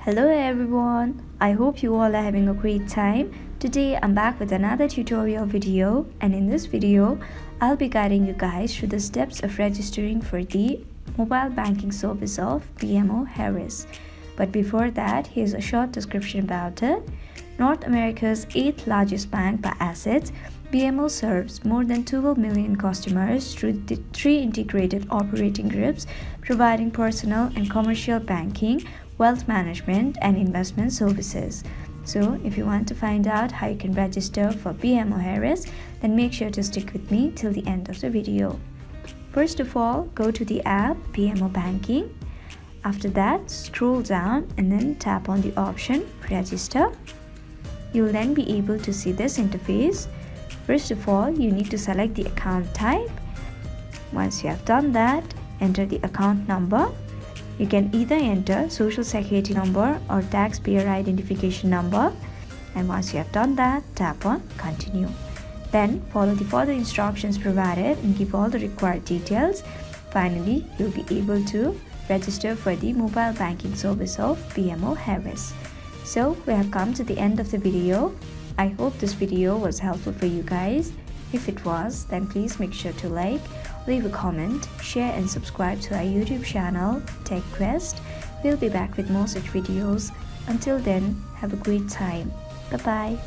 Hello everyone, I hope you all are having a great time. Today I'm back with another tutorial video, and in this video I'll be guiding you guys through the steps of registering for the mobile banking service of BMO Harris. But before that, here's a short description about it. North America's 8th largest bank by assets, BMO serves more than 12 million customers through the 3 integrated operating groups, providing personal and commercial banking, wealth management, and investment services. So if you want to find out how you can register for BMO Harris, then make sure to stick with me till the end of the video. First of all, go to the app BMO Banking. After that, scroll down and then tap on the option Register. You'll then be able to see this interface. First of all, you need to select the account type. Once you have done that, enter the account number. You can either enter social security number or taxpayer identification number. And once you have done that, tap on Continue. Then follow the further instructions provided and give all the required details. Finally, you'll be able to register for the mobile banking service of BMO Harris. So we have come to the end of the video. I hope this video was helpful for you guys. If it was, then please make sure to like, leave a comment, share and subscribe to our YouTube channel, Tech Quest. We'll be back with more such videos. Until then, have a great time. Bye-bye.